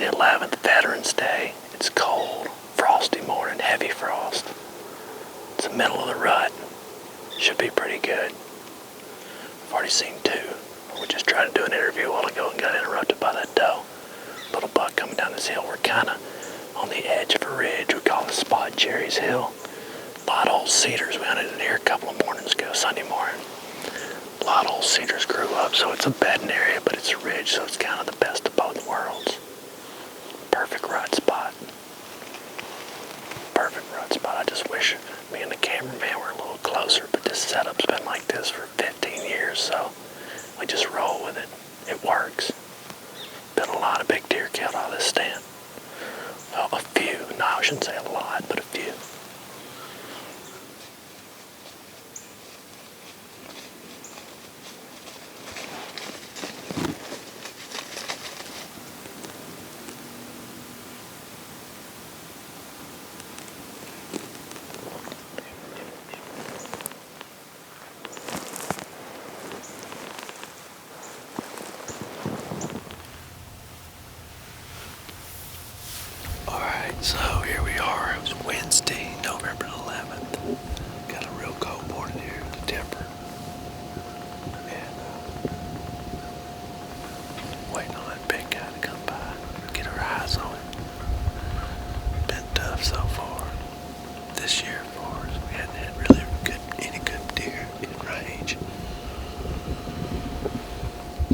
the 11th, Veterans Day. It's cold, frosty morning, heavy frost. It's the middle of the rut. Should be pretty good. I've already seen two. We just tried to do an interview a while ago and got interrupted by that doe. Little buck coming down this hill. We're kind of on the edge of a ridge. We call it Spot Jerry's Hill. A lot of old cedars. We hunted in here a couple of mornings ago, Sunday morning. A lot of old cedars grew up, so it's a bedding area, but it's a ridge, so it's kind of the best of both worlds. Perfect rut spot. Perfect rut spot. I just wish me and the cameraman were a little closer, but this setup's been like this for 15 years, so we just roll with it. It works. Been a lot of big deer killed out of this stand. Well, a few. No, I shouldn't say a lot, but a few. So here we are. It was Wednesday, November 11th. Got a real cold morning here with the temper. And waiting on that big guy to come by, get our eyes on him. Been tough so far this year for us. We hadn't had really any good deer in range.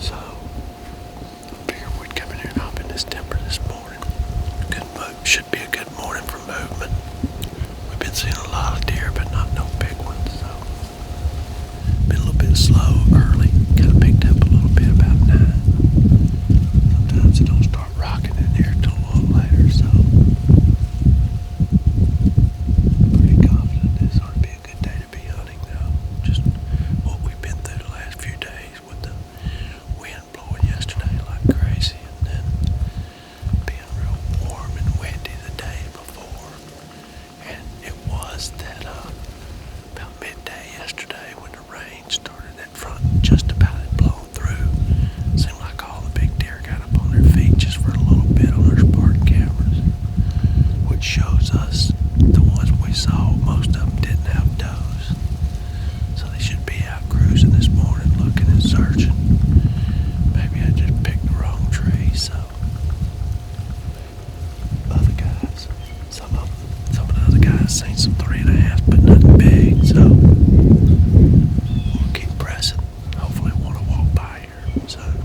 So I figured we'd come in here and hop in this temper this morning. Should be a good morning for movement. We've been seeing a lot of deer, but not no big ones, so been a little bit slow early. Kind of picked up a little bit about 9. Sometimes it don't start rocking in here till a little later, so pretty confident this ought to be a good day to be hunting, though. Just what we've been through the last few days with the wind blowing yesterday like crazy, and then being real warm and windy the day before. And it was that about midday yesterday when the rain started, that front just about had blown through. Seemed like all the big deer got up on their feet just for a little bit on their Spartan cameras, which shows us the ones we saw, most of them didn't have does. So they should be out cruising this morning looking and searching. Maybe I just picked the wrong tree, so other guys, some of the other guys seen some 3.5, but nothing big, so we'll keep pressing. Hopefully I want to walk by here soon.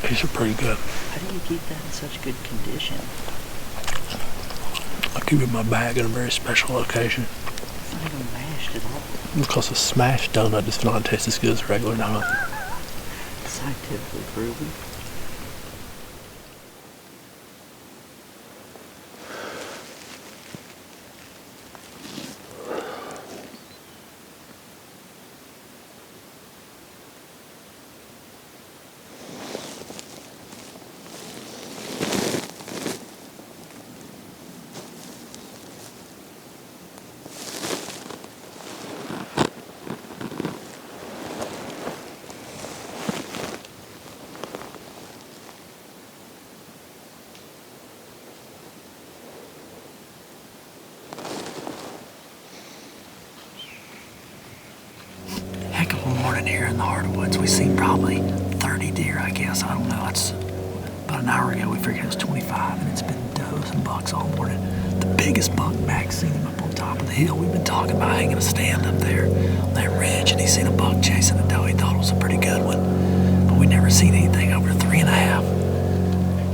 These are pretty good. How do you keep that in such good condition? I keep it in my bag in a very special location. It's not even mashed at all. Because a smashed donut does not taste as good as a regular donut. Scientifically proven. Heck of a morning here in the heart of woods. We've seen probably 30 deer, I guess. I don't know. It's about an hour ago we figured it was 25, and it's been does and bucks all morning. The biggest buck, Max seen him up on top of the hill. We've been talking about hanging a stand up there on that ridge, and he's seen a buck chasing a doe. He thought it was a pretty good one, but we never seen anything over 3.5.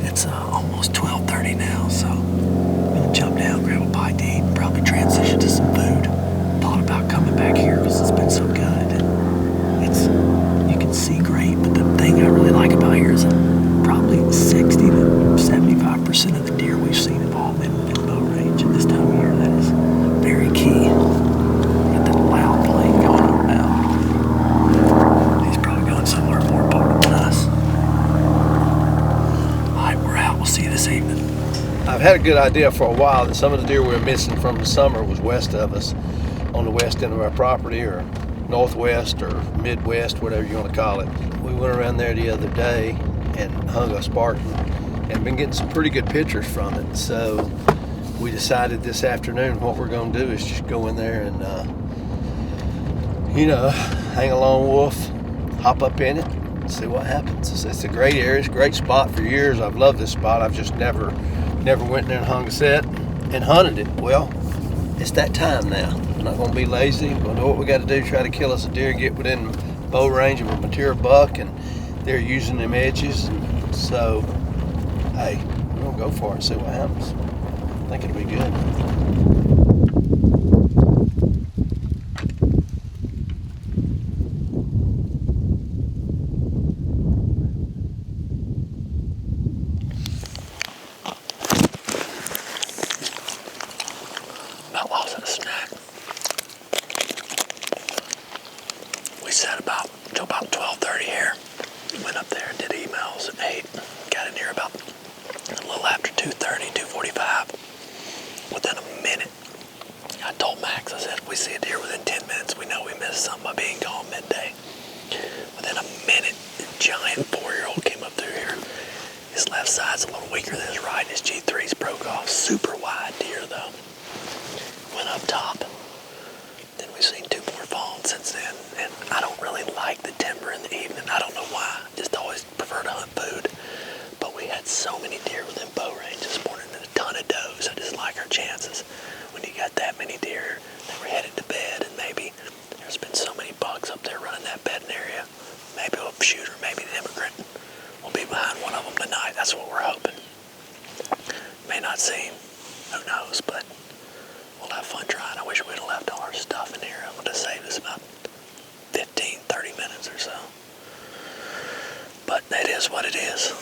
It's almost 12:30 now, so I'm gonna jump down, grab a bite to eat, and probably transition to some food. Thought about coming back here because it's been so good. You can see great, but the thing I really like about here is that probably 60 to 75% of the deer we've seen have all been within bow range at this time of year. That is very key. Got that loud plane going on now. He's probably going somewhere more important than us. Alright, we're out. We'll see you this evening. I've had a good idea for a while that some of the deer we were missing from the summer was west of us, on the west end of our property, or northwest or midwest, whatever you want to call it. We went around there the other day and hung a Spartan and been getting some pretty good pictures from it. So we decided this afternoon what we're going to do is just go in there and hang a lone wolf, hop up in it, and see what happens. It's a great area. It's a great spot. For years I've loved this spot. I've just never went in there and hung a set and hunted it. Well, it's that time now. I'm not going to be lazy. We're going to do what we got to do, try to kill us a deer, get within bow range of a mature buck, and they're using them edges. And so, hey, we're going to go for it and see what happens. I think it'll be good. About lost in a snack. We sat till about 12:30 here. Went up there and did emails at 8. Got in here about a little after 2:30, 2:45. Within a minute, I told Max, I said, if we see a deer within 10 minutes, we know we missed something by being gone midday. Within a minute, a giant 4-year-old came up through here. His left side's a little weaker than his right. His G3's broke off. Super wide deer, though. Went up top. Then we've seen 2 more falls since then. And I don't really like the timber in the evening. I don't know why. Just always prefer to hunt food. But we had so many deer within bow range this morning and a ton of does. I just like our chances. When you got that many deer, they were headed to bed, and maybe there's been so many bucks up there running that bedding area. Maybe a shooter, maybe the immigrant will be behind one of them tonight. That's what we're hoping. May not see him. Who knows, but we'll have fun trying. I wish we'd have left all our stuff in here. It would have saved us about 15, 30 minutes or so. But it is what it is.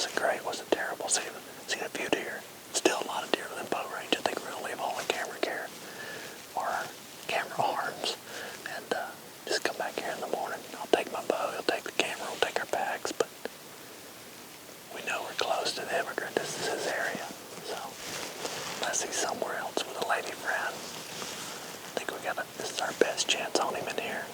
wasn't great, wasn't terrible. Seen a few deer. Still a lot of deer within bow range. I think we're gonna leave all the camera gear or camera arms and just come back here in the morning. I'll take my bow, he'll take the camera, we'll take our packs, but we know we're close to the immigrant. This is his area. So unless he's somewhere else with a lady friend, I think this is our best chance on him in here.